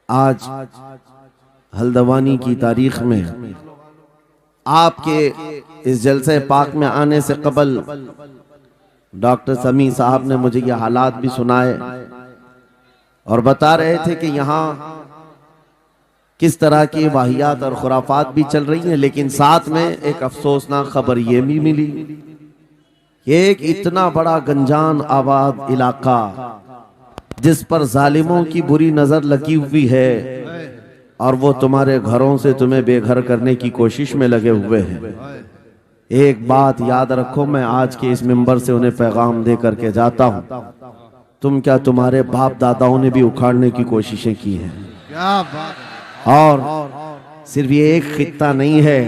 आज हल्द्वानी की तारीख में आपके इस जलसे पाक में आने से कबल डॉक्टर समी साहब ने मुझे ये हालात भी सुनाए और बता रहे थे कि यहाँ किस तरह की वाहियात और खुराफात भी चल रही हैं, लेकिन साथ में एक अफसोसनाक खबर ये भी मिली कि एक इतना बड़ा गंजान आबाद इलाका जिस पर जालिमों की बुरी नजर लगी हुई है और वो तुम्हारे घरों से तुम्हें बेघर करने की कोशिश में लगे हुए हैं। एक बात याद रखो, मैं आज के इस मिंबर से उन्हें पैगाम दे करके जाता हूं, तुम क्या तुम्हारे बाप दादाओं ने भी उखाड़ने की कोशिशें की हैं। क्या बात। और सिर्फ ये एक खित्ता नहीं है,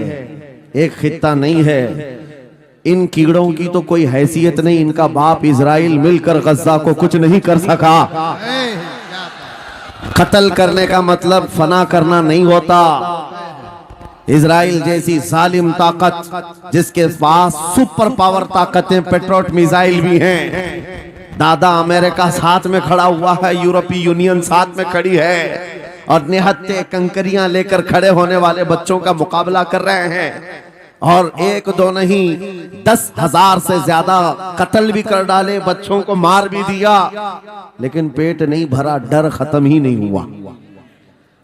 एक खित्ता नहीं है, इन कीड़ों की तो कोई हैसियत नहीं। इनका बाप इजराइल मिलकर गज्जा को कुछ नहीं कर सका। कत्ल करने का मतलब फना करना नहीं होता। इजराइल जैसी जालिम ताकत जिसके पास सुपर पावर ताकतें, पेट्रोट मिसाइल भी हैं, दादा अमेरिका साथ में खड़ा हुआ है, यूरोपीय यूनियन साथ में खड़ी है और निहत्ते कंकरियां लेकर खड़े होने वाले बच्चों का मुकाबला कर रहे हैं। और एक दो नहीं 10,000 से ज्यादा कत्ल भी कर डाले, बच्चों को मार भी दिया, लेकिन पेट नहीं भरा, डर खत्म ही नहीं हुआ।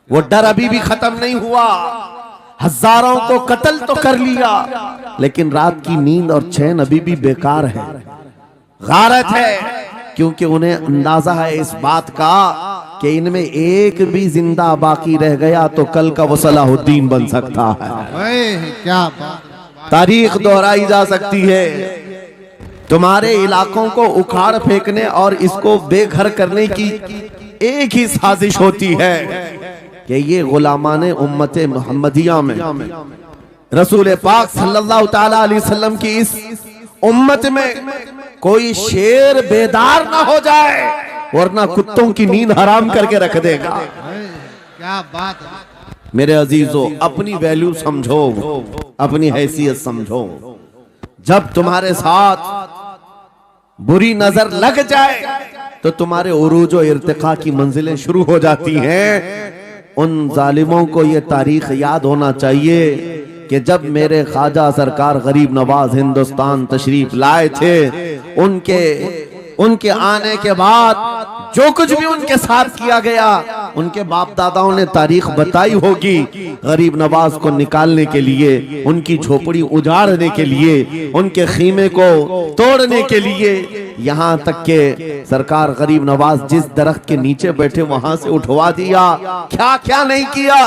वो डर अभी भी खत्म नहीं हुआ। हजारों को कत्ल तो कर लिया, लेकिन रात की नींद और चैन अभी भी बेकार है, गारत है, क्योंकि उन्हें अंदाजा है इस बात का कि इनमें एक भी जिंदा बाकी रह गया तो कल का वो सलाहुद्दीन बन सकता है। क्या बात। तारीख दोहराई जा सकती है। तुम्हारे इलाकों को उखाड़ फेंकने और इसको बेघर करने की एक ही साजिश होती है कि ये गुलामाने उम्मत मुहम्मदिया में रसूल पाक सल्लल्लाहु ताला अलैहि वसल्लम की इस उम्मत में कोई शेर बेदार ना हो जाए, वरना कुत्तों की नींद हराम करके रख देगा। क्या बात। मेरे अजीजों, अपनी वैल्यू समझो, अपनी हैसियत समझो। जब तुम्हारे साथ बुरी नजर लग जाए तो तुम्हारे उरूज और इर्तिका की मंजिलें शुरू हो जाती हैं। उन जालिमों को ये तारीख याद होना चाहिए कि जब मेरे ख्वाजा सरकार गरीब नवाज हिंदुस्तान तशरीफ लाए थे, उनके आने के बाद जो कुछ भी उनके साथ किया गया, उनके बाप दादाओं ने तारीख बताई होगी। गरीब नवाज को निकालने के लिए, उनकी झोपड़ी उजाड़ने के लिए, उनके खीमे को तोड़ने के लिए, यहाँ तक के सरकार गरीब नवाज जिस दरख्त के नीचे बैठे वहां से उठवा दिया, क्या क्या नहीं किया।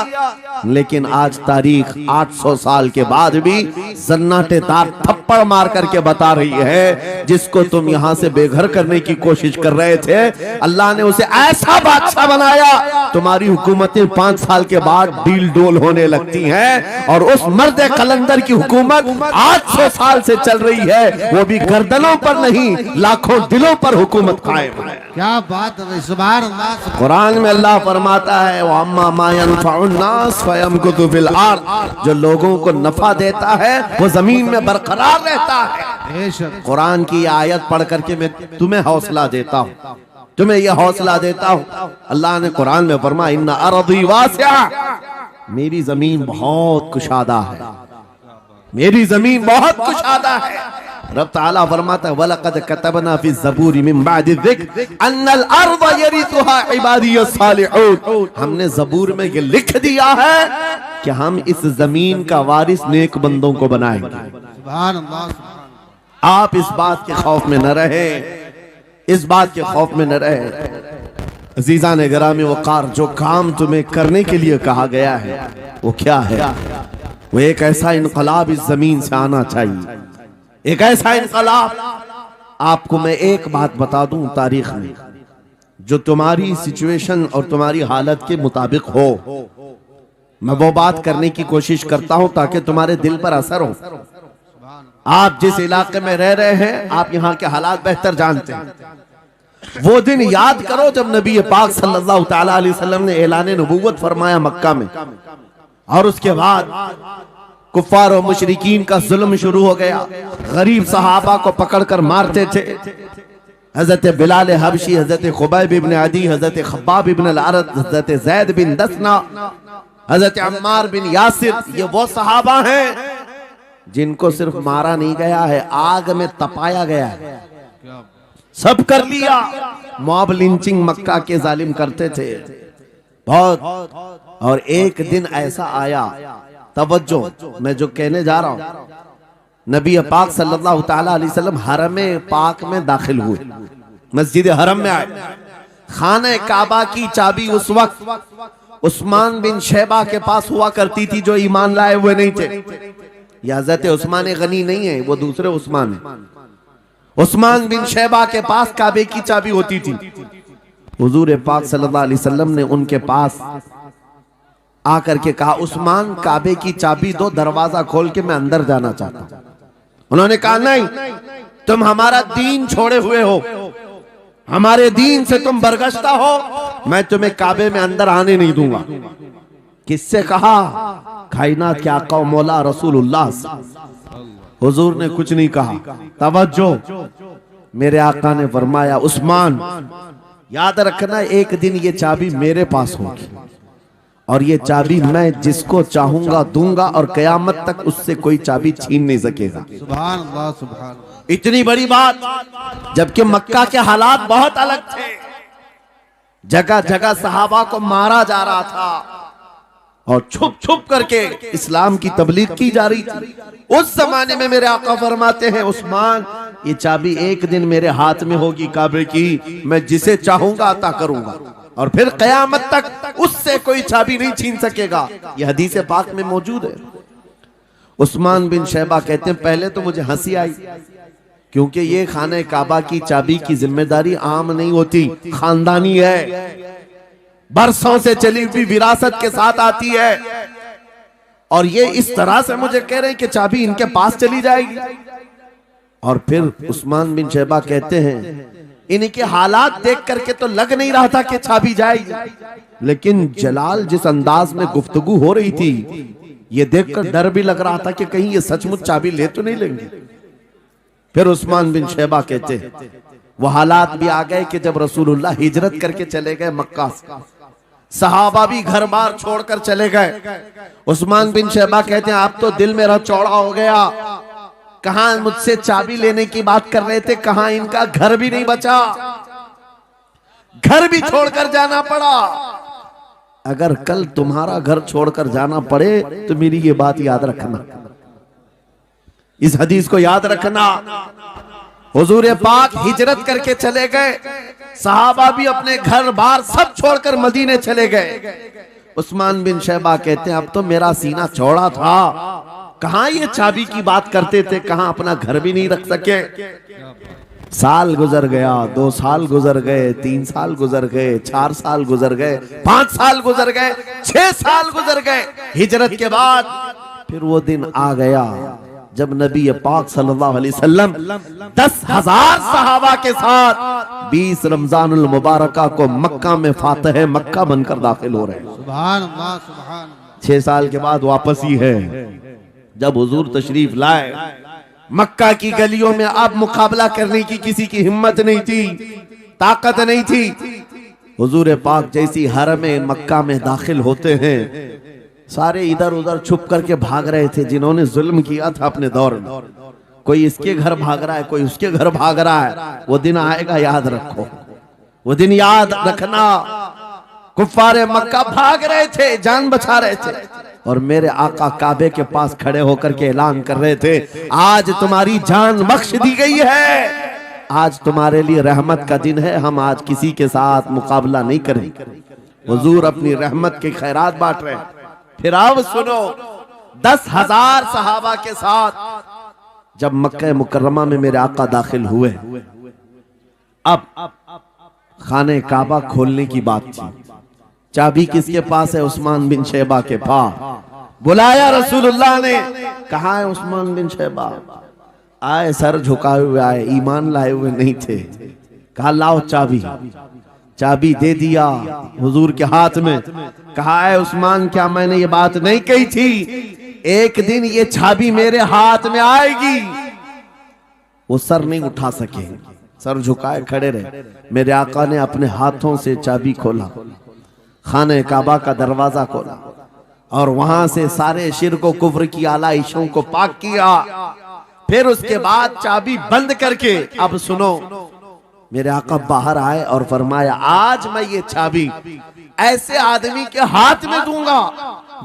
लेकिन आज तारीख 800 साल के बाद भी सन्नाटेदार थप्पड़ मार करके बता रही है, जिसको तुम यहाँ से बेघर करने की कोशिश कर रहे थे, अल्लाह ने उसे ऐसा बादशाह बनाया, तुम्हारी हुकूमतें 5 साल के बाद डील डोल होने लगती हैं। और उस मर्द कलंदर की हुकूमत 800 साल से चल रही है, वो भी गर्दनों पर नहीं, लाखों दिलों पर हुकूमत कायम है। क्या बात है। सुभान अल्लाह। कुरान में अल्लाह फरमाता है, वो अम्मा मा यनफउन नास फयमकुतु फिल अर्द, जो लोगों को नफा देता है वो जमीन में बरकरार रहता है। कुरान की आयत पढ़ करके मैं तुम्हें हौसला देता हूँ, तुम्हें यह हौसला देता हूँ। अल्लाह ने कुरान में फरमाया, इन्ना अर्दी वासिआ, मेरी जमीन बहुत कुशादा है, मेरी जमीन बहुत कुशादा है। रब ताला फरमाता है, वलक़द कतबना फी ज़बूरी मिन बादि ज़िक्र अन्नल अर्ज़ यरिथुहा इबादियस सालिहून, हमने ज़बूर में ये लिख दिया है कि हम इस जमीन का वारिस नेक बंदों को बनाएंगे। सुभान अल्लाह। आप इस बात के खौफ में न रहे, इस बात के खौफ में न रहे। अजीज़ान गिरामी वक़ार, जो काम तुम्हें करने के लिए कहा गया है वो क्या है? वो एक ऐसा इनकलाब इस जमीन से आना चाहिए, एक ऐसा इनकलाब। आपको मैं एक बात बता दूं तारीख में, जो तुम्हारी सिचुएशन और तुम्हारी हालत के मुताबिक हो, मैं वो बात करने की कोशिश करता हूं ताकि तुम्हारे दिल पर असर हो। आप जिस इलाके में रह रहे हैं, आप यहाँ के हालात बेहतर जानते हैं। वो दिन याद करो जब नबी पाक सल्लल्लाहु ताला अलैहि वसल्लम ने ऐलान नबूवत फरमाया मक्का में, और उसके बाद कुफ्फार और मुशरिकीन का जुल्म शुरू हो गया। गरीब सहाबा को पकड़कर मारते थे, हजरत बिलाल हबशी, हजरत खुबैब इब्न अदी, हजरत खब्बाब इब्न अल-अरद, हजरत जैद बिन दसना, हजरत अम्मार बिन यासिर, ये वो सहाबा हैं जिनको सिर्फ मारा नहीं गया है, आग में तपाया गया है। सब कर लिया। मॉब लिंचिंग मक्का के जालिम करते थे बहुत। और एक दिन ऐसा आया, तवज्जो, मैं जो कहने जा रहा हूं, नबी पाक सल्लल्लाहु ताला अलैहि वसल्लम हरम पाक में दाखिल हुए, मस्जिद हरम में आए। खाने काबा की चाबी उस वक्त उस्मान बिन शैबा के पास हुआ करती थी, जो ईमान लाए हुए नहीं थे। ये हजरत उस्मान गनी नहीं है, वो दूसरे उस्मान है। उस्मान बिन शैबा के पास काबे की चाबी होती थी। हुजूर पाक सल्लल्लाहु अलैहि वसल्लम ने उनके पास आकर के कहा, उस्मान काबे की चाबी दो, दरवाजा खोल के मैं अंदर जाना चाहता हूं। उन्होंने कहा, नहीं, तुम हमारा दीन छोड़े हुए हो, हमारे दीन से तुम बरगश्ता हो, मैं तुम्हें काबे में अंदर आने नहीं दूंगा। किससे कहा? कायनात के आका व मौला रसूलुल्लाह। हुजूर ने कुछ नहीं कहा। तवज्जो, मेरे आका ने फरमाया, उस्मान याद रखना, एक दिन ये चाबी मेरे पास होगी और ये चाबी मैं जिसको चाहूंगा दूंगा और कयामत तक उससे कोई चाबी छीन नहीं सकेगा। सुभान अल्लाह, सुभान अल्लाह। इतनी बड़ी बात, जबकि मक्का के हालात बहुत अलग थे। जगह जगह सहाबा को मारा जा रहा था और छुप छुप करके इस्लाम की तबलीग की जा रही थी। उस जमाने में मेरे आका फरमाते हैं, उस्मान ये चाबी एक दिन मेरे हाथ में होगी काबे की, मैं जिसे चाहूंगा अता करूंगा और फिर कयामत तक उससे कोई चाबी नहीं छीन सकेगा। यह हदीस पाक में मौजूद है। उस्मान बिन शैबा कहते हैं, पहले तो मुझे हंसी आई, क्योंकि ये खाने काबा की चाबी की जिम्मेदारी आम नहीं होती, खानदानी है, बरसों से चली हुई विरासत के साथ आती है। और ये इस तरह से मुझे कह रहे हैं कि चाबी इनके पास चली जाएगी। और फिर उस्मान बिन शैबा कहते हैं, इनके हालात देख करके तो लग नहीं रहा था कि चाबी जाएगी, लेकिन जलाल जिस अंदाज में गुफ्तगू हो रही थी, ये देखकर डर भी लग रहा था कि कहीं ये सचमुच चाबी ले तो नहीं लेंगे। फिर उस्मान बिन शैबा कहते हैं, वो हालात भी आ गए कि जब रसूलुल्लाह हिजरत करके चले गए मक्का से, सहाबा भी घर बार छोड़कर चले गए। उस्मान बिन शैबा कहते हैं, आप तो दिल मेरा चौड़ा हो गया, कहां मुझसे चाबी लेने की बात कर रहे थे, कहां इनका घर भी नहीं बचा, घर भी छोड़कर जाना पड़ा। अगर कल तुम्हारा घर छोड़कर जाना पड़े तो मेरी ये बात याद रखना, इस हदीस को याद रखना। हुजूर पाक हिजरत करके चले गए, सहाबा भी अपने घर बार सब छोड़कर मदीने चले गए। उस्मान बिन शैबा कहते हैं, अब तो मेरा सीना चौड़ा था, कहां ये चाबी की बात करते थे, कहां अपना घर भी नहीं रख सके। साल गुजर गया, 2 साल गुजर गए, 3 साल गुजर गए, 4 साल गुजर गए, 5 साल गुजर गए, 6 साल गुजर गए। हिजरत के बाद फिर वो दिन आ गया जब नबी पाक सल्लल्लाहु अलैहि वसल्लम 10,000 सहाबा के साथ 20 रमजानुल मुबारका को मक्का में फातह मक्का बनकर दाखिल हो रहे हैं। सुभान अल्लाह, सुभान। 6 साल के बाद वापस ही है जब हुजूर तशरीफ लाए। मक्का की गलियों में अब मुकाबला करने की किसी की हिम्मत नहीं थी, ताकत नहीं थी। हुजूर पाक जैसी हरम मक्का में दाखिल होते हैं, सारे इधर उधर छुप करके भाग रहे थे जिन्होंने जुल्म किया था अपने दौर में। कोई इसके घर भाग रहा है, कोई उसके घर भाग रहा है। वो दिन आएगा, याद रखो, वो दिन याद रखना। कुफ्फारे मक्का भाग रहे थे, जान बचा रहे थे, और मेरे आका काबे के पास खड़े होकर के ऐलान कर रहे थे, आज तुम्हारी जान बख्श दी गई है, आज तुम्हारे लिए रहमत का दिन है, हम आज किसी के साथ मुकाबला नहीं करेंगे। हुजूर अपनी रहमत के खैरात बांट रहे हैं। फिर अब सुनो, 10,000 सहाबा के साथ जब मक्का मुकर्रमा में मेरे आका दाखिल हुए, अब खाने काबा खोलने की बात थी। चाबी किसके पास है? उस्मान बिन शैबा के पास। बुलाया रसूलुल्लाह ने, कहा है उस्मान बिन शैबा? आए, सर झुकाए हुए आए, ईमान लाए हुए नहीं थे। कहा लाओ चाबी। चाबी दे दिया हुजूर के हाथ में। कहा है उस्मान, क्या मैंने ये बात नहीं कही थी, एक दिन ये चाबी मेरे हाथ में आएगी? वो सर नहीं उठा सके, सर झुकाए खड़े रहे। मेरे आका ने अपने हाथों से चाबी खोला, खाने काबा का दरवाजा खोला और वहां से सारे शिर्क व कुफ्र की आलाइशों को पाक किया। फिर उसके बाद चाबी बंद करके, अब सुनो, मेरे आका बाहर आए और फरमाया, आज मैं ये चाबी ऐसे आदमी के हाथ में दूंगा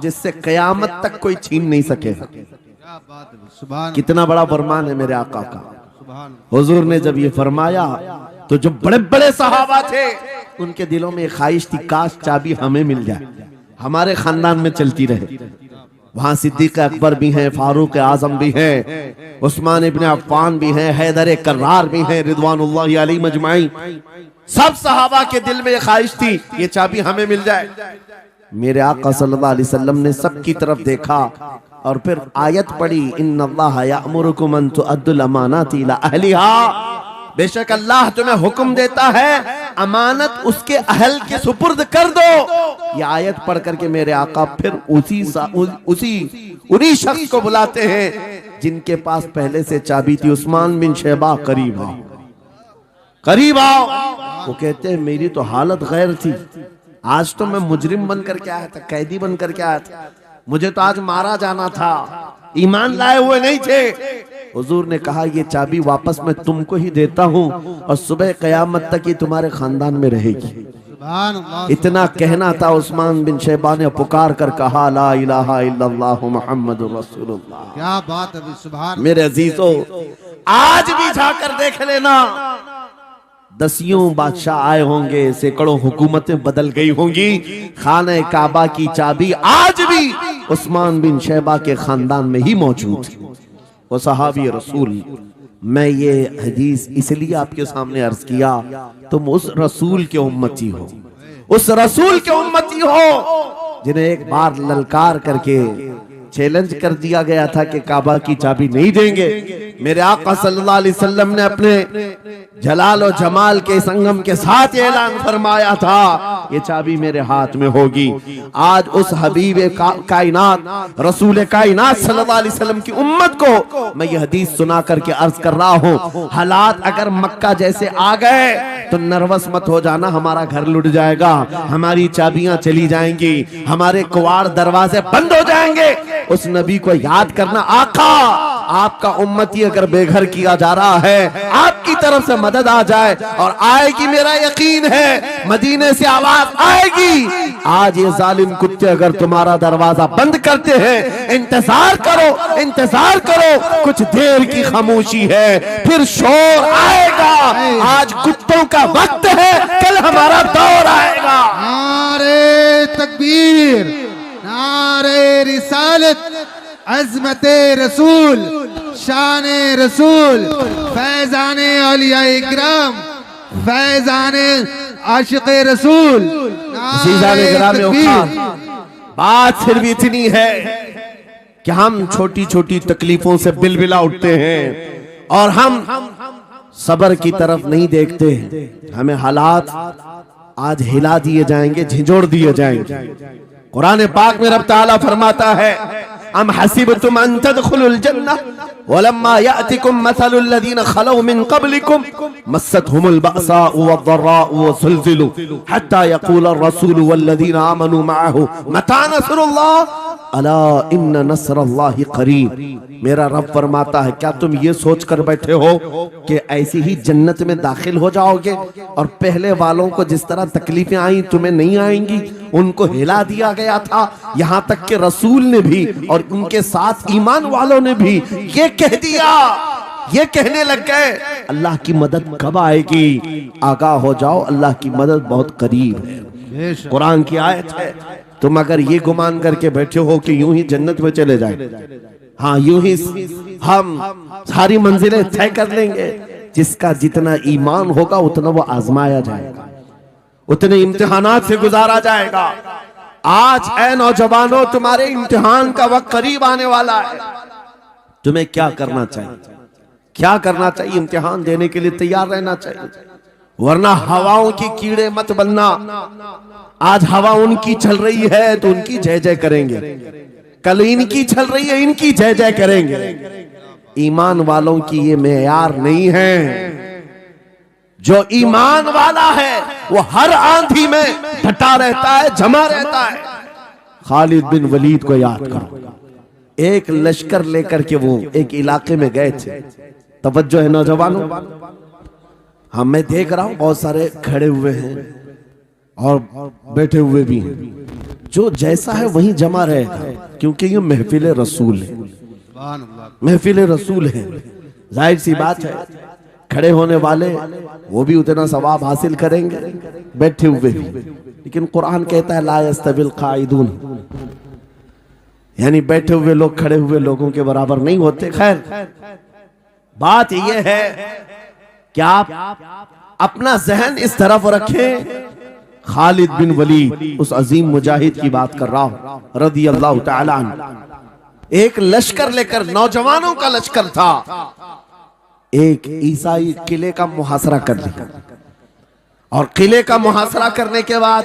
जिससे कयामत तक कोई छीन नहीं सकेगा। क्या बात है, सुभान कितना बड़ा फरमान है मेरे आका का। सुभान हुजूर ने जब ये फरमाया तो जो बड़े बड़े सहाबा थे उनके दिलों में ख्वाहिश थी, काश चाबी हमें मिल जाए, हमारे खानदान में चलती रहे। वहां सिद्दीक अकबर भी हैं, फारूक आजम भी हैं, उस्मान इब्न अफ्फान भी हैं, हैदर कर्रार भी हैं, रिदवानुल्लाहि अलैहि मजमाइन। सब सहाबा के दिल में ये ख्वाहिश थी, ये चाबी हमें मिल जाए। मेरे आका सल्लल्लाहु अलैहि वसल्लम ने सबकी तरफ देखा और फिर आयत पढ़ी, इन्नल्लाह यअमुरुकुम अन तुअद्दुल अमानाति इला अहलिहा, बेशक अल्लाह तुम्हें हुक्म देता है अमानत उसके अहल के सुपुर्द कर दो। ये आयत पढ़ करके मेरे आका फिर उन्हीं शख्स को बुलाते हैं जिनके पास पहले से चाबी थी, उस्मान बिन शैबा, करीब आओ, करीब आओ। वो कहते हैं मेरी तो हालत गैर थी, आज तो मैं मुजरिम बन करके आया था, कैदी बन करके आया था, मुझे तो आज मारा जाना था, ईमान लाए हुए नहीं थे। हुजूर ने कहा ये चाबी वापस मैं तुमको ही देता हूँ और सुबह कयामत तक ये तुम्हारे खानदान में रहेगी। सुभान अल्लाह। इतना कहना था, उस्मान बिन शैबा ने पुकार कर कहा, ला इलाहा इल्लल्लाह मुहम्मदुर रसूलुल्लाह। क्या बात है, सुभान। मेरे अजीजों, आज भी जाकर देख लेना, दसियों बादशाह आए होंगे, सैकड़ों हुकूमतें बदल गई होंगी, खाने काबा की चाबी आज भी उस्मान बिन शैबा के खानदान में ही मौजूद है। वो सहाबी रसूल। मैं ये हदीस इसलिए आपके सामने अर्ज किया, तुम उस रसूल के उम्मती हो, उस रसूल के उम्मती हो जिन्हें एक बार ललकार करके चैलेंज कर दिया गया था कि काबा की चाबी नहीं देंगे। मेरे आका सल्लल्लाहु अलैहि वसल्लम ने अपने जलाल और जमाल के संगम के साथ ऐलान फरमाया था, ये चाबी मेरे हाथ में होगी। आज उस हबीब कायनात रसूल कायनात सल्लल्लाहु अलैहि वसल्लम की उम्मत को मैं ये हदीस सुना करके अर्ज कर रहा हूँ, हालात अगर मक्का जैसे आ गए तो नर्वस मत हो जाना, हमारा घर लुट जाएगा, हमारी चाबियां चली जाएंगी, हमारे कुवाड़ दरवाजे बंद हो जाएंगे। उस नबी को याद करना, आका आपका उम्मती अगर बेघर किया जा रहा है, आपकी तरफ से मदद आ जाए और आएगी, मेरा यकीन है मदीने से आवाज आएगी। आज ये जालिम कुत्ते अगर तुम्हारा दरवाजा बंद करते हैं, इंतजार करो, इंतजार करो, कुछ देर की खामोशी है, फिर शोर आएगा। आज कुत्तों का वक्त है, कल हमारा दौर आएगा। नारे तकबीर, नारे रिसालत, अज़मते रसूल, शाने रसूल, फैजाने औलिया इकराम, फैजाने आशिक़े रसूल। बात सिर्फ इतनी है कि हम छोटी छोटी तकलीफों से बिलबिला उठते हैं और हम सबर की तरफ नहीं देखते। हमें हालात आज हिला दिए जाएंगे, झिझोड़ दिए जाएंगे। कुरान पाक में रब ताला फरमाता है, अम हसिबतुम अन तदखुलुल जन्नह वलम्मा यातिकुम मसलुल लदीन खलौ मिन क़ब्लिकुम मस्सतहुमुल बअसाउ वद्दर्राउ वज़ुलज़िलू हत्ता यक़ूल अर्रसूलु वल्लदीन आमनू मअहु मता नस्रुल्लाह अला इन्न नस्रल्लाहि क़रीब। मेरा रब फरमाता है, क्या तुम ये सोच कर बैठे हो कि ऐसी ही जन्नत में दाखिल हो जाओगे और पहले वालों को जिस तरह तकलीफें आई तुम्हें नहीं आएंगी? उनको हिला दिया गया था, यहाँ तक कि रसूल ने भी और उनके साथ ईमान वालों ने भी ये कह दिया, ये कहने लग गए अल्लाह की मदद कब आएगी? आगाह हो जाओ, अल्लाह की मदद बहुत करीब है। कुरान की आयत है। तुम अगर ये गुमान करके बैठे हो कि यूं ही जन्नत में चले जाए, हाँ यूं ही हम सारी मंजिलें तय कर लेंगे, जिसका जितना ईमान होगा उतना वो आजमाया जाएगा, उतने इम्तिहानात से गुजारा जाएगा। आज ऐ नौजवानों, तुम्हारे इम्तिहान का वक्त करीब आने वाला है। तुम्हें क्या करना चाहिए? क्या करना चाहिए? इम्तिहान देने के लिए तैयार रहना चाहिए, वरना हवाओं की कीड़े मत बनना। आज हवा उनकी चल रही है तो उनकी जय जय करेंगे, कल इनकी चल रही है इनकी जय जय करेंगे। ईमान वालों की ये मेयार नहीं है। जो ईमान वाला है वो हर आंधी में डटा रहता है, जमा रहता है। खालिद बिन वलीद को याद करो, एक लश्कर लेकर के वो एक इलाके में गए थे। तवज्जो है नौजवानों, हम मैं देख रहा हूं बहुत सारे खड़े हुए हैं और बैठे हुए भी हैं। जो जैसा है वहीं जमा रहेगा, क्योंकि ये महफिल रसूल है, महफिल रसूल है। जाहिर सी बात है, खड़े होने वाले वो भी उतना सवाब हासिल करेंगे, बैठे हुए भी। लेकिन कुरान कहता है ला यस्तविल काइदून, यानी बैठे हुए लोग खड़े हुए लोगों के बराबर नहीं होते। खैर, बात यह है कि आप अपना जहन इस तरफ रखें। खालिद बिन वलीद, उस अजीम मुजाहिद की बात कर रहा हूं रदी अल्लाह तआला अन्हु। एक लश्कर लेकर, नौजवानों का लश्कर था, एक ईसाई किले का मुहासरा कर लिया। और किले का मुहासरा करने के बाद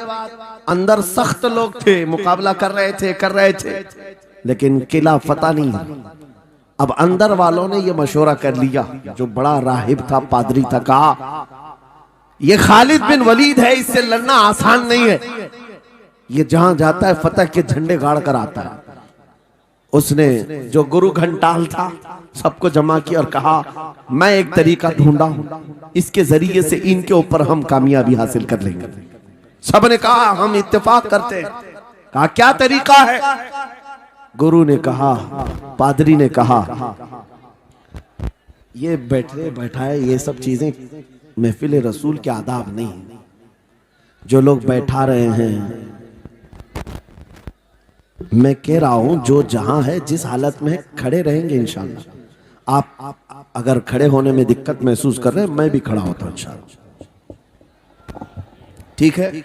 अंदर सख्त लोग थे, मुकाबला कर रहे थे, लेकिन किला फतह नहीं हुआ। अब अंदर वालों ने यह मशवरा कर लिया, जो बड़ा राहिब था, पादरी था, कहा ये खालिद बिन वलीद है, इससे लड़ना आसान नहीं है। ये जहां जाता है फतह के झंडे गाड़ कर आता है। उसने जो गुरु घंटाल था सबको जमा किया और कहा मैं एक तरीका ढूंढा हूं, इसके जरिए से इनके ऊपर हम कामयाबी हासिल कर लेंगे। सबने कहा हम इत्तेफाक करते हैं। कहा क्या तरीका है? गुरु ने कहा, पादरी ने कहा, ये बैठाए ये सब चीजें महफिल रसूल के आदाब नहीं। जो लोग बैठा रहे हैं, मैं कह रहा हूं जो जहां है, जिस हालत में है, खड़े रहेंगे इंशाअल्लाह। आप अगर खड़े होने में दिक्कत महसूस कर रहे हैं, मैं भी खड़ा होता हूं इंशाअल्लाह, ठीक है?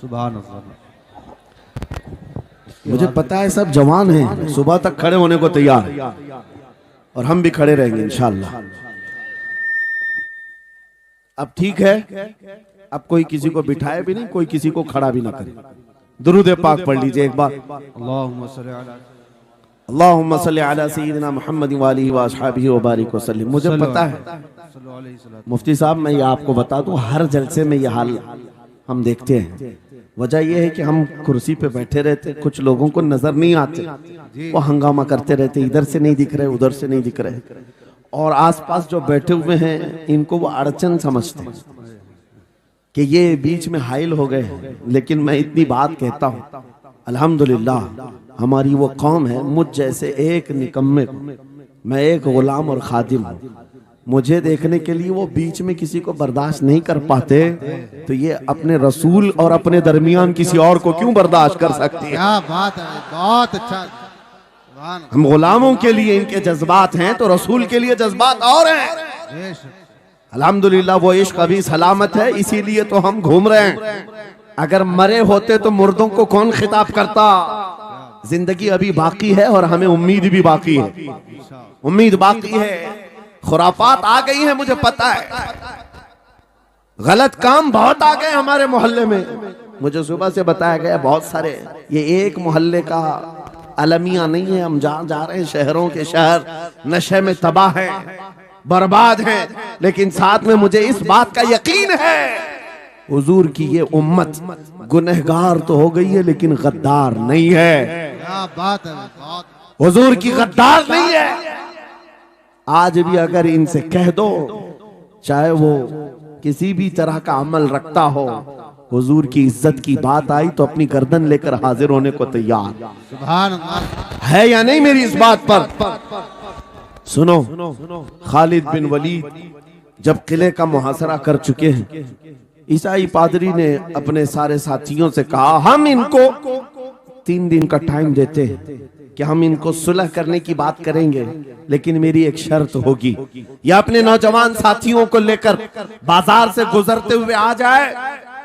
सुभान अल्लाह। मुझे पता है सब जवान हैं, सुबह तक खड़े होने को तैयार हैं, और हम भी खड़े रहेंगे इंशाअल्लाह। अब ठीक है, अब कोई किसी को बिठाए भी नहीं, कोई किसी को खड़ा भी ना करे। दुरूद पाक पढ़ लीजिए एक बार। अल्लाहुम्मा सल्ली अला सय्यिदिना मुहम्मद व आलिहि व अस्हाबिहि व बारिक वसल्लम। मुझे पता है मुफ्ती साहब, मैं ये आपको बता दूं, हर जलसे में ये हाल हम देखते हैं। वजह यह है कि हम कुर्सी पे बैठे रहते, कुछ लोगों को नजर नहीं आते, वो हंगामा करते रहते, इधर से नहीं दिख रहे, उधर से नहीं दिख रहे, और आसपास जो बैठे हुए हैं इनको वो अड़चन समझते हैं कि ये बीच में हाइल हो गए। लेकिन मैं इतनी बात कहता हूँ, अल्हम्दुलिल्लाह हमारी वो कौम है, मुझ जैसे एक निकम्मे को, मैं एक गुलाम और खादिम हूँ, मुझे देखने के लिए वो बीच में किसी को बर्दाश्त नहीं कर पाते, तो ये अपने रसूल और अपने दरमियान किसी और को क्यों बर्दाश्त कर सकती है? क्या बात है, बहुत अच्छा। हम गुलामों के लिए इनके जज्बात हैं, तो रसूल के लिए जज्बात और हैं। अल्हम्दुलिल्लाह वो इश्क अभी सलामत है, इसीलिए तो हम घूम रहे हैं। अगर मरे होते तो मुर्दों को कौन खिताब करता? जिंदगी अभी बाकी है और हमें उम्मीद भी बाकी है, उम्मीद बाकी है। खुराफात आ गई है, मुझे पता है, गलत काम बहुत आ गए हमारे मोहल्ले में। मुझे सुबह से बताया गया बहुत सारे, ये एक मोहल्ले का अलमिया नहीं है, हम जहां जा रहे हैं शहरों के शहर नशे में तबाह हैं, बर्बाद हैं। लेकिन साथ में मुझे इस बात का यकीन है, हुजूर की ये उम्मत गुनहगार तो हो गई है लेकिन गद्दार नहीं है। क्या बात है, बहुत। हुजूर की गद्दार नहीं है। आज भी अगर इनसे कह दो, चाहे वो किसी भी तरह का अमल रखता हो, हुजूर की इज्जत की बात आई तो अपनी गर्दन लेकर हाजिर होने को तैयार सुभान अल्लाह है या नहीं मेरी इस बात पर? सुनो, खालिद बिन वलीद जब किले का मुहासरा कर चुके हैं, ईसाई पादरी ने अपने सारे साथियों से कहा हम इनको 3 दिन का टाइम देते हैं कि हम इनको सुलह करने की बात करेंगे, लेकिन मेरी एक शर्त होगी, या अपने नौजवान साथियों को लेकर बाजार से गुजरते हुए आ जाए,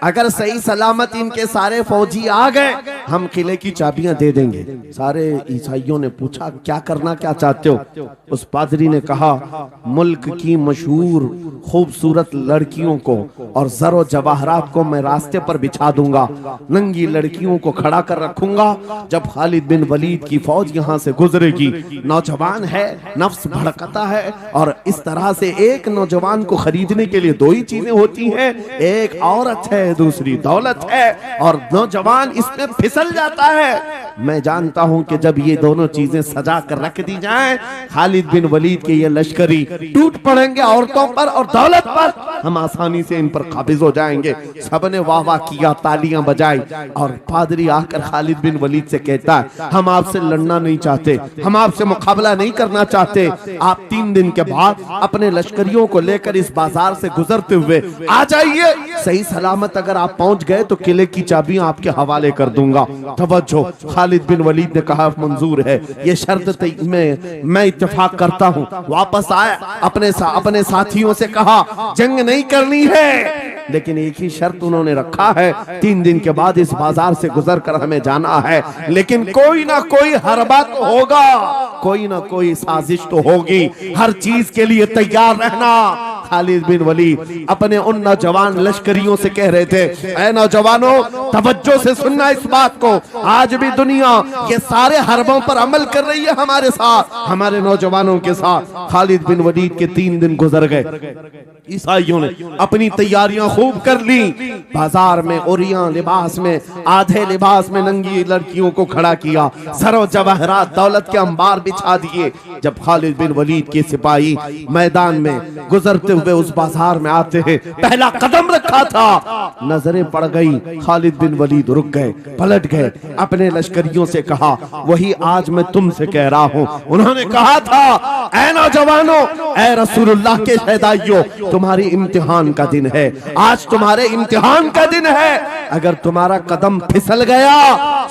अगर सही सलामत इनके सारे फौजी आ गए हम किले की चाबियां दे देंगे। सारे ईसाइयों ने पूछा क्या करना क्या चाहते हो? उस पादरी ने कहा मुल्क की मशहूर खूबसूरत लड़कियों को और जरो जवाहरात को मैं रास्ते पर बिछा दूंगा, नंगी लड़कियों को खड़ा कर रखूंगा। जब खालिद बिन वलीद की फौज यहाँ से गुजरेगी, नौजवान है, नफ्स भड़कता है, और इस तरह से एक नौजवान को खरीदने के लिए दो ही चीजें होती हैं, एक औरत है, दूसरी दौलत है, और नौजवान इसमें फिसल जाता है। मैं जानता हूं कि जब ये दोनों चीजें सजा कर रख दी जाएं, खालिद बिन वलीद के ये लश्करी टूट पड़ेंगे औरतों पर और दौलत पर, हम आसानी से इन पर काबिज हो जाएंगे। सबने वाह वाह किया, तालियां बजाई, और पादरी आकर खालिद बिन वलीद से कहता है हम आपसे लड़ना नहीं चाहते, हम आपसे मुकाबला नहीं करना चाहते। आप 3 दिन के बाद अपने लश्करियों को लेकर इस बाजार से गुजरते हुए आ जाइए। सही सलामत अगर आप पहुंच गए तो किले की चाबियां आपके हवाले कर दूंगा। तवज्जो, खालिद बिन वलीद ने कहा मंजूर है, ये शर्त मैं इत्तेफाक करता हूँ। वापस आए, अपने साथियों से कहा जंग नहीं करनी है, लेकिन एक ही शर्त उन्होंने रखा है, 3 दिन के बाद इस बाजार से गुजर कर हमें जाना है, लेकिन कोई ना कोई हरबा तो होगा, कोई ना कोई साजिश तो होगी, हर चीज के लिए तैयार रहना। खालिद बिन वलीद अपने उन नौजवान लश्करियों से कह रहे थे, ऐ नौजवानों तवज्जो से सुनना इस बात को, आज भी दुनिया ये सारे हरबों पर अमल कर रही है हमारे साथ, हमारे नौजवानों के साथ। खालिद बिन वलीद के 3 दिन गुजर गए, ईसाइयों ने अपनी तैयारियां खूब कर ली, बाजार में ओरियां लिबास में, आधे लिबास में नंगी लड़कियों को खड़ा किया, सरो जवाहरात दौलत के अंबार बिछा दिए। जब खालिद बिन वलीद के सिपाही मैदान में गुजरते हुए उस बाजार में आते हैं, पहला कदम रखा था, नजरें पड़ गई, खालिद बिन वलीद रुक गए, पलट गए, अपने लश्करियों से कहा वही आज मैं तुमसे कह रहा हूं। उन्होंने कहा था ऐ नौजवानों, ऐ रसूलुल्लाह के शहदाइयों, तुम्हारी इम्तिहान का दिन है, आज तुम्हारे इम्तिहान का दिन है। अगर तुम्हारा कदम फिसल गया,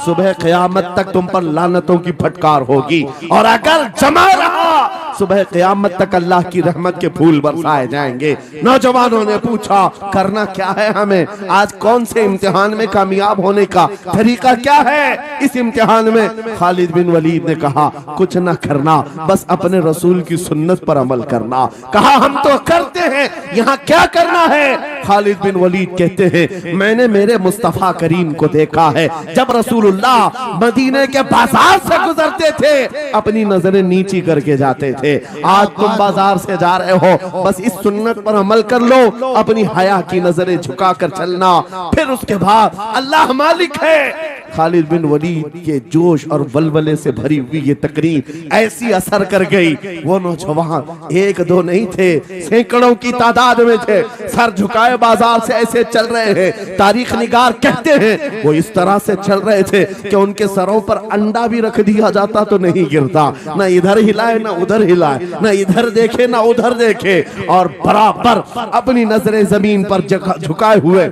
सुबह क़यामत तक तुम पर लानतों की फटकार होगी, और अगर जमा रहा, सुबह क़यामत तक अल्लाह की रहमत के फूल बरसाए जाएंगे। नौजवानों ने पूछा करना क्या है हमें, आज कौन से इम्तिहान में कामयाब होने का तरीका क्या है इस इम्तिहान में? खालिद बिन वलीद ने कहा कुछ ना करना, बस अपने रसूल की सुन्नत पर अमल करना। कहा हम तो करते हैं, यहाँ क्या करना है? खालिद बिन वलीद कहते हैं मैंने मेरे मुस्तफा करीम को देखा है, जब रसूलुल्लाह मदीने के बाजार से गुजरते थे अपनी नजरें नीची करके जाते थे। आज तुम बाजार से जा रहे हो, बस इस सुन्नत पर अमल कर लो, अपनी हया की नजरें झुकाकर चलना, फिर उसके बाद अल्लाह मालिक है। खालिद बिन वलीद के जोश और वलवले से भरी हुई ये तकरीर ऐसी असर कर गई, वो नौजवान एक दो नहीं थे, सैकड़ों की तादाद में थे, सर झुकाए बाजार से ऐसे चल रहे हैं। तारीख निगार कहते हैं वो इस तरह से चल रहे थे कि उनके सरों पर अंडा भी रख दिया जाता तो नहीं गिरता, ना इधर हिलाए ना उधर हिलाए, ना इधर देखे ना उधर देखे, और बराबर अपनी नजरें जमीन पर झुकाए हुए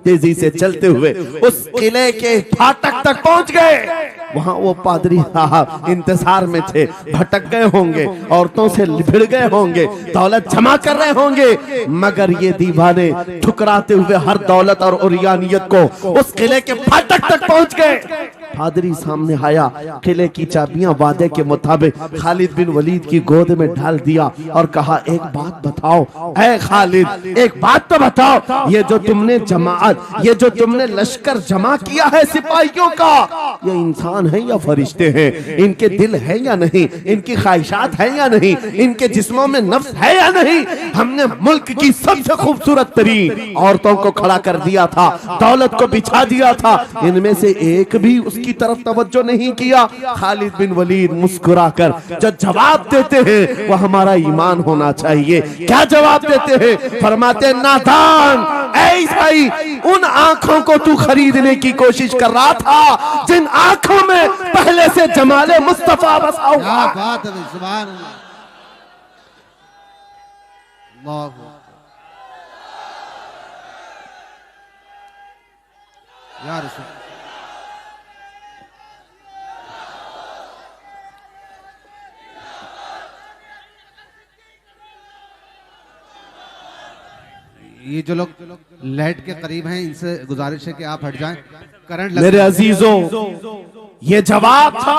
तेजी से चलते हुए उस किले के फाटक तक पहुंच गए। वहां वो पादरी साहब इंतजार में थे, भटक गए होंगे, औरतों से लिपट गए होंगे, दौलत जमा कर रहे होंगे, मगर ये दीवाने ठुकराते हुए हर दौलत और उरियानियत को उस किले के फाटक तक पहुंच गए। पादरी सामने आया, किले की चाबियां वादे के मुताबिक खालिद बिन वलीद की गोद में डाल दिया और कहा एक बात बताओ ऐ खालिद, एक बात तो बताओ, ये जो तुमने जमात, ये जो तुमने लश्कर जमा किया है सिपाहियों का, ये इंसान है या फरिश्ते हैं? इनके दिल है या नहीं? इनकी ख्वाहिशात है या नहीं? इनके जिस्मों में नफ्स है या नहीं? हमने मुल्क की सबसे खूबसूरत तरीन औरतों को खड़ा कर दिया था, दौलत को बिछा दिया था, इनमें से एक भी उसकी तरफ तवज्जो नहीं किया। खालिद बिन वलीद मुस्कुराकर जो जवाब देते हैं वो हमारा ईमान होना चाहिए। क्या जवाब देते हैं? फरमाते नादान, ऐ ईसाई, उन आंखों को तू खरीदने की कोशिश कर रहा था जिन आंखों में पहले से जमाले मुस्तफा बसा हुआ। क्या बात है, सुभान अल्लाह। या रसूल ये जो लोग लाइट के करीब हैं इनसे गुजारिश है कि आप हट जाएं, करंट मेरे अजीजों, ये जवाब था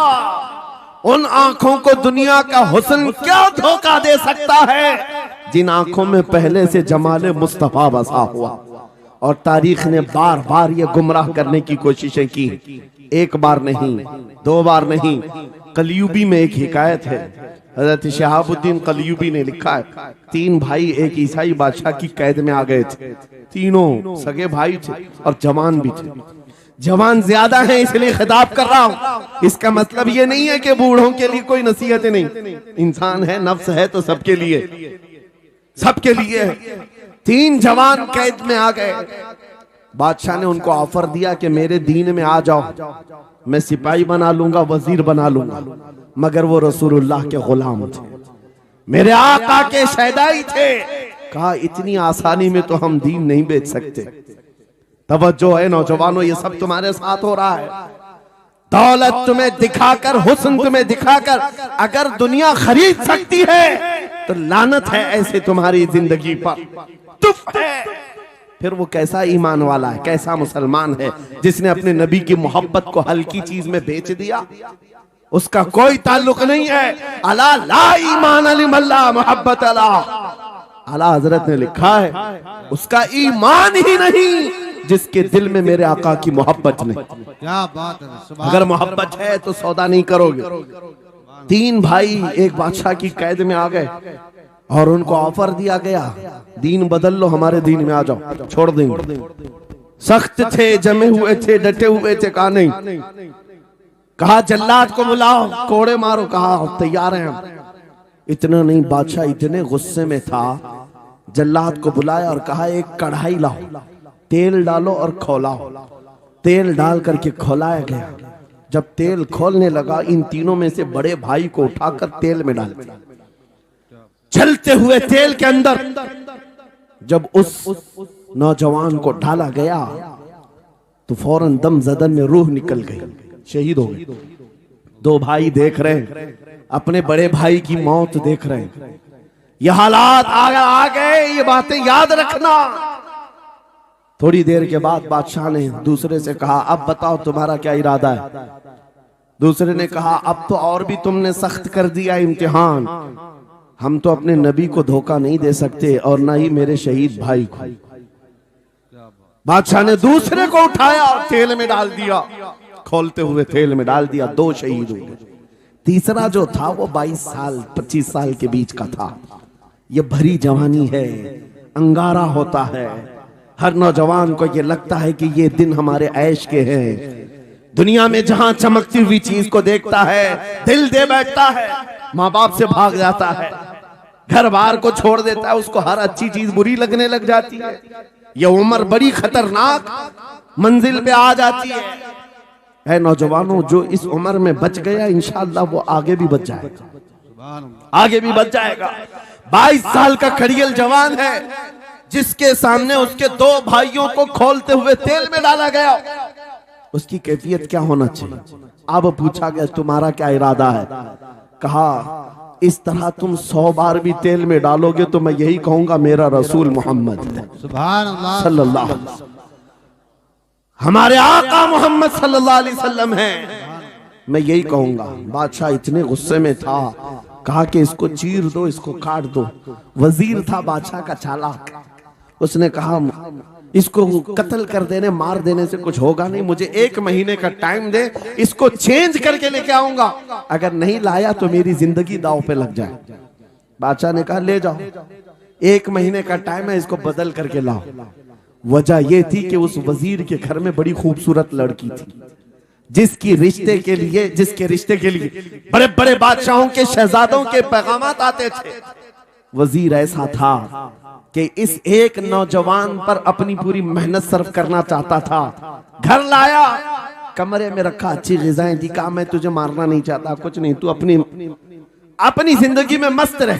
उन आंखों को दुनिया का हुस्न क्या धोखा दे सकता है जिन आंखों में पहले से जमाले मुस्तफा बसा हुआ। और तारीख ने बार बार ये गुमराह करने की कोशिशें की, एक बार नहीं, दो बार नहीं। कलयुबी में एक हिकायत है, हजरत शहाबुद्दीन कलयुबी ने लिखा है, 3 भाई एक ईसाई बादशाह की कैद में आ गए थे। तीनों सगे भाई थे और जवान भी थे। जवान ज्यादा है इसलिए खिताब कर रहा हूं। इसका मतलब ये नहीं है कि बूढ़ों के लिए कोई नसीहतें नहीं, इंसान है, नफ्स है, तो सबके लिए, सबके लिए है। 3 जवान कैद में आ गए। बादशाह ने उनको ऑफर दिया कि मेरे दीन में आ जाओ, मैं सिपाही बना लूंगा, वजीर बना लूंगा। मगर वो रसूलुल्लाह के गुलाम थे, मेरे आका के शहदाई थे। कहा इतनी आसानी में तो हम दीन नहीं बेच सकते। तवज्जो है नौजवानों, ये सब तुम्हारे साथ हो रहा है। दौलत तुम्हें दिखाकर, हुस्न तुम्हें दिखाकर अगर दुनिया खरीद सकती है तो लानत है ऐसे तुम्हारी जिंदगी पर, तुफ है। फिर वो कैसा ईमान वाला है, कैसा मुसलमान है जिसने अपने नबी की मोहब्बत को हल्की चीज में बेच दिया। उसका कोई ताल्लुक नहीं है। अला ला ईमान अलिमल्ला मोहब्बत अला, आला हजरत ने लिखा है उसका ईमान ही नहीं जिसके दिल में मेरे आका की मोहब्बत नहीं। क्या बात है, अगर मोहब्बत है तो सौदा नहीं करोगे। 3 भाई एक बादशाह की कैद में आ गए और उनको ऑफर दिया गया, दीन बदल लो, हमारे दीन में आ जाओ, छोड़ देंगे। सख्त थे, जमे हुए थे, डटे हुए थे। कहा नहीं, कहा जल्लाद को बुलाओ, कोड़े मारो। कहा तैयार हैं हम। इतना नहीं, बादशाह इतने गुस्से में था, जल्लाद को बुलाया और कहा एक कढ़ाई लाओ, तेल डालो और खौलाओ। तेल डाल करके खौलाया गया। जब तेल खोलने लगा, इन तीनों में से बड़े भाई को उठाकर तेल में डाल दिया। चलते हुए तेल के अंदर जब उस नौजवान को डाला गया तो फौरन दम जदन में रूह निकल गई, शहीद हो गए। 2 भाई देख रहे हैं, अपने बड़े भाई की मौत देख रहे हैं। ये हालात आ गए, ये बातें याद रखना। थोड़ी देर के बाद बादशाह ने दूसरे से कहा अब बताओ तुम्हारा क्या इरादा है। दूसरे ने कहा अब तो और भी तुमने सख्त कर दिया इम्तिहान, हम तो अपने नबी को धोखा नहीं दे सकते और ना ही मेरे शहीद भाई को। बादशाह ने दूसरे को उठाया और तेल में डाल दिया, खोलते हुए तेल में डाल दिया। 2 शहीद हो गए। तीसरा जो था वो 22 साल 25 साल के बीच का था। ये भरी जवानी है, अंगारा होता है। हर नौजवान को ये लगता है कि ये दिन हमारे ऐश के हैं। दुनिया में जहां चमकती हुई चीज को देखता है दिल दे बैठता है, माँ बाप से भाग जाता है, घर बार को छोड़ देता है, उसको हर अच्छी चीज बुरी लगने लग जाती है। ये उम्र बड़ी खतरनाक मंजिल पे आ जाती है। नौजवानों, जो इस उम्र में बच गया इंशाअल्लाह वो आगे भी बच जाएगा, आगे भी बच जाएगा। 22 साल का खड़ियल जवान है जिसके सामने उसके 2 भाइयों को खोलते हुए तेल में डाला गया। उसकी कैफियत क्या होना चाहिए? अब पूछा गया तुम्हारा क्या इरादा है? कहा इस तरह तुम 100 बार भी तेल में डालोगे तो मैं यही कहूंगा मेरा रसूल मोहम्मद सुभान अल्लाह सल्लल्लाहु अलैहि वसल्लम, हमारे आका मोहम्मद सल्लल्लाहु अलैहि वसल्लम है, मैं यही कहूंगा। बादशाह इतने गुस्से में था, कहा कि इसको चीर दो, इसको काट दो। वजीर था बादशाह का चालाक, उसने कहा इसको कत्ल कर देने, मार देने से कुछ होगा नहीं, मुझे 1 महीने का टाइम दे, इसको चेंज करके लेके आऊंगा, अगर नहीं लाया तो मेरी जिंदगी दांव पे लग जाए। बादशाह ने कहा ले जाओ, 1 महीने का टाइम है, इसको बदल करके लाओ। वजह यह थी कि उस वजीर के घर में बड़ी खूबसूरत लड़की थी जिसके रिश्ते के लिए बड़े बड़े बादशाहों के शहजादों के पैगामात आते थे। वजीर ऐसा था कि इस एक नौजवान पर अपनी पूरी मेहनत सर्व करना चाहता था। घर लाया, कमरे में रखा, अच्छी ग़िज़ाएं दी, कहा मैं तुझे मारना नहीं चाहता, कुछ नहीं, तू अपनी जिंदगी में मस्त रह।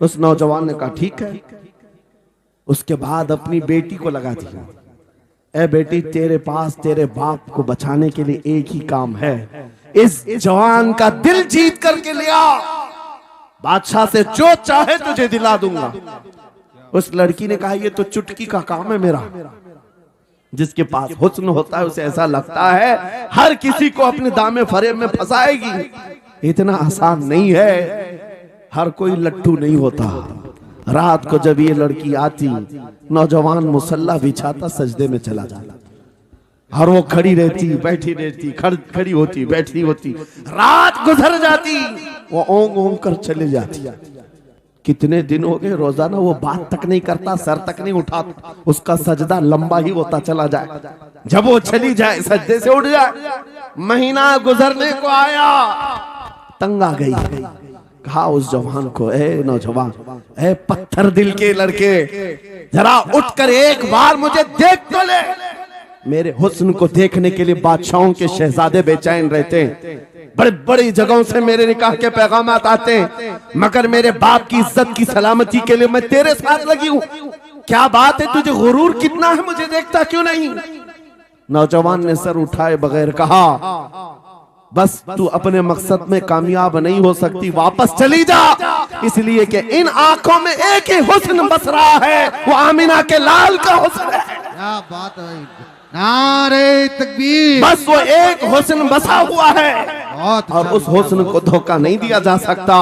उस नौजवान ने कहा ठीक है। उसके बाद अपनी बेटी को लगा दिया, ए बेटी तेरे पास तेरे बाप को बचाने के लिए एक ही काम है, इस जवान का दिल जीत करके ले आ, बादशाह से जो चाहे तुझे दिला दूंगा। उस लड़की ने कहा ये तो चुटकी का काम है मेरा। जिसके पास हुस्न होता है उसे ऐसा लगता है हर किसी को अपने दामे फरेब में फंसाएगी। इतना आसान नहीं है, हर कोई लट्टू नहीं होता। रात को जब ये लड़की आती, नौजवान मुसल्ला बिछाता, सजदे में चला जाता और वो खड़ी रहती बैठी रहती, खड़ी होती बैठी होती, रात गुजर जाती, वो ओंग ओंग कर चले जाती। कितने दिन हो गए, रोजाना वो बात तक नहीं करता, सर तक नहीं उठाता, उसका सजदा लंबा ही होता चला जाए। जब वो चली जाए सजदे से उठ जाए। महीना गुजरने को आया, तंग आ गई, कहा उस जवान को, ए नौजवान, ए पत्थर दिल के लड़के, जरा उठकर एक बार मुझे देख तो ले। मेरे हुस्न को देखने के लिए बादशाहों के शहजादे बेचैन रहते हैं, बड़ी बड़ी जगहों से मेरे निकाह के पैगाम आते हैं, मगर मेरे बाप की इज्जत की सलामती के लिए मैं तेरे साथ लगी हूं। क्या बात है, तुझे गुरूर कितना है, मुझे देखता क्यों नहीं? नौजवान ने सर उठाए बगैर कहा, बस तू अपने मकसद में कामयाब नहीं हो सकती, वापस चली जा। इसलिए कि इन आंखों में एक ही हुस्न बस रहा है, वो आमिना के लाल का हुस्न है। क्या बात है, नारे तकबीर। बस वो एक हुस्न बसा हुआ है और उस हुस्न को धोखा नहीं दिया जा सकता।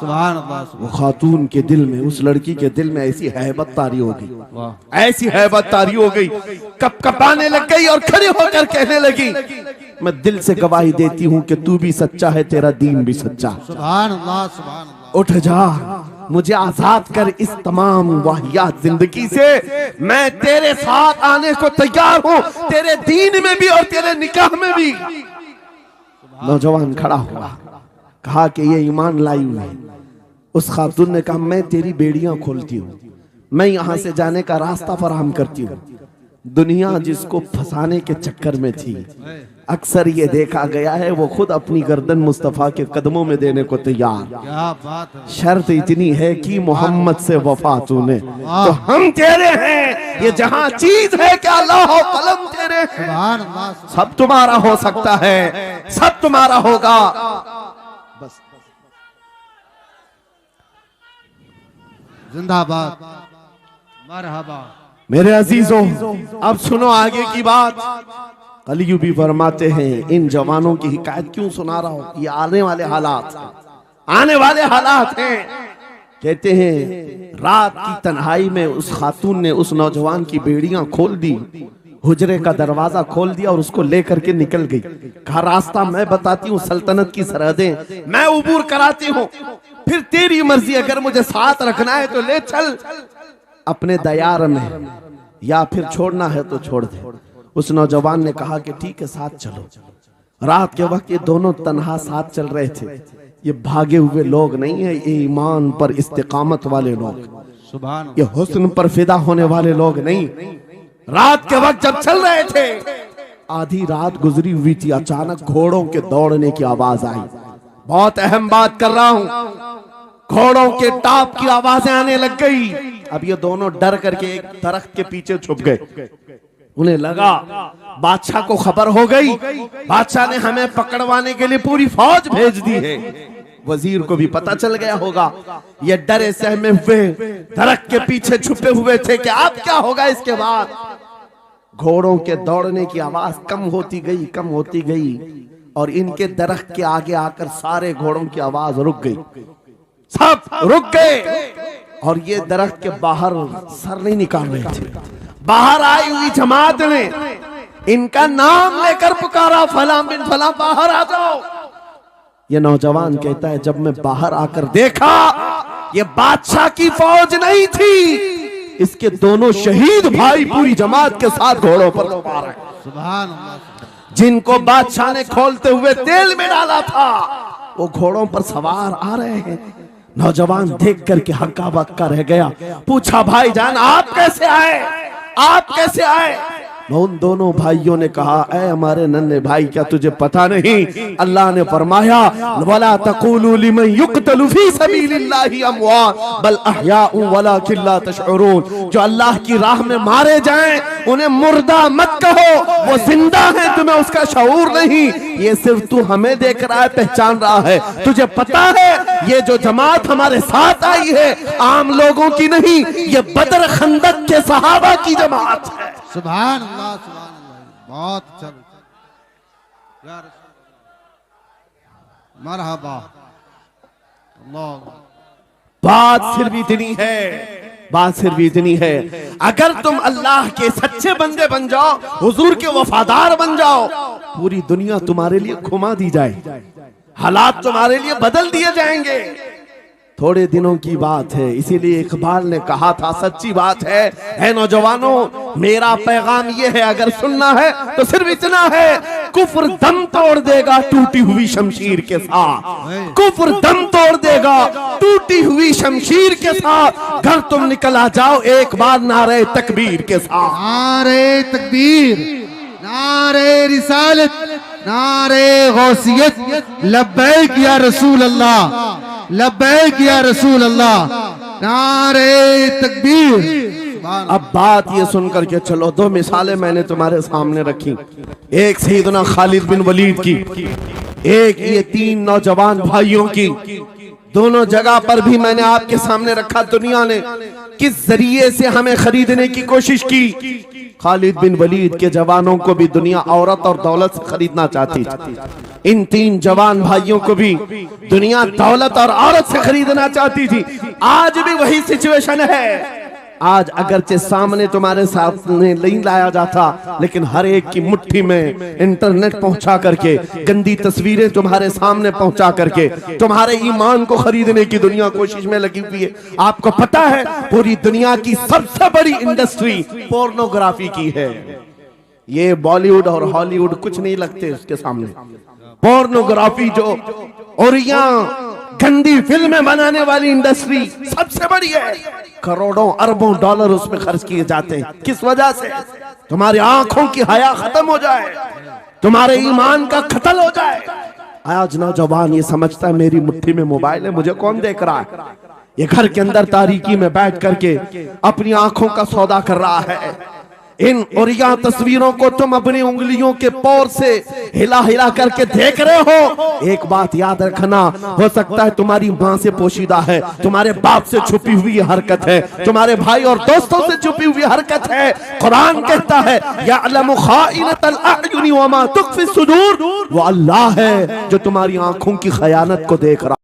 सुभान अल्लाह। वो खातून के दिल में, उस लड़की के दिल में ऐसी हैबत तारी हो गई, ऐसी हैबत तारी हो गई, कपकपाने लग गई और खड़ी होकर कहने लगी, मैं दिल से गवाही देती हूँ कि तू भी सच्चा है, तेरा दीन भी सच्चा। सुभान अल्लाह, सुभान अल्लाह। उठ जा, मुझे आजाद कर इस तमाम वाहियात जिंदगी से, मैं तेरे साथ आने को तैयार हूँ, तेरे दीन में भी और तेरे निकाह में भी। नौजवान खड़ा हुआ, कहा कि ये ईमान लाई हुई है। उस खातून ने कहा, मैं तेरी बेड़ियां खोलती हूँ, मैं यहाँ से जाने का रास्ता फराहम करती हूँ। दुनिया जिसको फंसाने के चक्कर में थी, अक्सर ये देखा गया है वो खुद अपनी गर्दन मुस्तफा के कदमों में देने को तैयार। क्या बात है। शर्त इतनी है कि मोहम्मद से वफा तूने, तो हम तेरे हैं। ये जहां चीज है कि अल्लाह हो कलम तेरे हैं। सुभान अल्लाह। सब तुम्हारा हो सकता है, सब तुम्हारा होगा। बस जिंदाबाद, मरहबा। मेरे अजीजों, अब सुनो आगे की बात। कलियू भी फरमाते हैं, इन जवानों की हिकायत क्यों सुना रहा हूं, ये आने वाले हालात हैं, आने वाले हालात हैं। कहते हैं रात की तन्हाई में उस खातून ने उस नौजवान की बेड़ियां खोल दी, हुजरे का दरवाजा खोल दिया और उसको लेकर के निकल गई। कहा रास्ता मैं बताती हूँ, सल्तनत की सरहदें मैं उबूर कराती हूँ, फिर तेरी मर्जी, अगर मुझे साथ रखना है तो ले चल अपने दयार में, या फिर छोड़ना है तो छोड़ दे। उस नौजवान ने कहा कि ठीक है, साथ चलो। रात के वक्त ये दोनों तन्हा साथ चल रहे थे। ये भागे हुए लोग नहीं है, ये ईमान पर इस्तिकामत वाले लोग, सुभान, ये हुस्न पर फिदा होने वाले लोग नहीं। रात के वक्त जब चल रहे थे, आधी रात गुजरी हुई थी, अचानक घोड़ों के दौड़ने की आवाज आई। बहुत अहम बात कर रहा हूं, घोड़ों के टाप की आवाजें आने लग गई। अब ये दोनों डर करके एक दरख्त के पीछे छुप गए। उन्हें लगा बादशाह को खबर हो गई, बादशाह ने हमें पकड़वाने के लिए पूरी फौज भेज दी है। वजीर को भी पता चल गया होगा। ये डरे सहमे हुए दरख्त के पीछे छुपे हुए थे कि अब क्या होगा इसके बाद। घोड़ों के दौड़ने की आवाज कम होती गई, कम होती गई, और इनके दरख्त के आगे आकर सारे घोड़ों की आवाज रुक गई, सब रुक गए। और ये दरख्त के बाहर सर नहीं निकाल रहे थे। बाहर आई हुई जमात ने इनका नाम लेकर पुकारा, फला बिन फला बाहर आ जाओ। ये नौजवान कहता है, जब मैं बाहर आकर देखा, ये बादशाह की फौज नहीं थी, इसके दोनों शहीद भाई पूरी जमात के साथ घोड़ों पर सवार हैं। सुभान अल्लाह। जिनको बादशाह ने खोलते हुए तेल में डाला था, वो घोड़ों पर सवार आ रहे हैं। नौजवान देख करके हक्का बक्का रह गया। पूछा, भाईजान आप कैसे आए, आप कैसे आए? उन दोनों भाइयों ने कहा, ऐ हमारे नन्हे भाई, क्या तुझे पता नहीं, अल्लाह ने फरमाया, वला तक़ूलू लिमन युक़तलु फी सबीलिल्लाहि अमवात बल अहयाउ वलाकिन ला तशउरून। जो अल्लाह की राह में मारे जाएं उन्हें मुर्दा मत कहो, वो जिंदा है, तुम्हें उसका शऊर नहीं। ये सिर्फ तू हमें देख रहा है, पहचान रहा है। तुझे पता है ये जो जमात हमारे साथ आई है आम लोगों की नहीं, ये बदर खंदक के सहाबा की जमात है। सुभान अल्लाह, सुभान अल्लाह, बहुत अच्छा या रसूल मरहबा। अल्लाह, बात सिर्फ इतनी है, बात सिर्फ इतनी है, अगर तुम अल्लाह के सच्चे बंदे बन जाओ, हुजूर के वफादार बन जाओ, पूरी दुनिया तुम्हारे लिए घुमा दी जाए, हालात तुम्हारे लिए बदल दिए जाएंगे। थोड़े दिनों की बात है, इसीलिए इकबाल ने कहा था, सच्ची बात है नौजवानों, मेरा पैगाम ये है, अगर सुनना है तो सिर्फ इतना है, कुफ्र दम तोड़ देगा टूटी हुई शमशीर के साथ, कुफ्र दम तोड़ देगा टूटी हुई शमशीर के साथ। घर तुम निकल आ जाओ एक बार नारे तकबीर के साथ। नारे तकबीर, नारे रिसालत, नारे गौसियत, लब्बैक या रसूल अल्लाह, लब्बैक या रसूल अल्लाह, नारे तकबीर। अब बात ये सुनकर के चलो, दो मिसालें मैंने तुम्हारे सामने रखी, एक सैयदना खालिद बिन वलीद की, एक ये तीन नौजवान भाइयों की। दोनों जगह पर भी मैंने आपके सामने रखा दुनिया ने किस जरिए से हमें खरीदने की कोशिश की। खालिद बिन वलीद के जवानों को भी दुनिया औरत और दौलत से खरीदना चाहती थी, इन तीन जवान भाइयों को भी दुनिया दौलत और औरत से खरीदना चाहती थी। आज भी वही सिचुएशन है। आज अगरचे सामने तुम्हारे सामने नहीं लाया जाता, लेकिन हर एक की मुट्ठी में इंटरनेट पहुंचा करके, गंदी तस्वीरें तुम्हारे सामने पहुंचा करके तुम्हारे ईमान को खरीदने की दुनिया कोशिश में लगी हुई है। आपको पता है पूरी दुनिया की सबसे बड़ी इंडस्ट्री पोर्नोग्राफी की है। ये बॉलीवुड और हॉलीवुड कुछ नहीं लगते उसके सामने। पोर्नोग्राफी जो और यहाँ गंदी फिल्में बनाने वाली इंडस्ट्री सबसे बड़ी है, करोड़ों अरबों डॉलर उसमें खर्च किए जाते हैं। किस वजह से? तुम्हारी आंखों की हया खत्म हो जाए, तुम्हारे ईमान का कत्ल हो जाए। आज नौजवान ये समझता है मेरी मुट्ठी में मोबाइल है, मुझे कौन देख रहा है। ये घर के अंदर तारीकी में बैठ करके अपनी आंखों का सौदा कर रहा है। इन और यहाँ तस्वीरों को तुम अपनी उंगलियों के पोर से हिला हिला करके देख रहे हो। एक बात याद रखना, हो सकता है तुम्हारी माँ से पोशीदा है, तुम्हारे बाप से छुपी हुई हरकत है, तुम्हारे भाई और दोस्तों से छुपी हुई हरकत है। कुरान कहता है यअलमु खाइनतल अयुनि व मा तुख्फी सुदूर, वो अल्लाह है जो तुम्हारी आंखों की खयानत को देख रहा।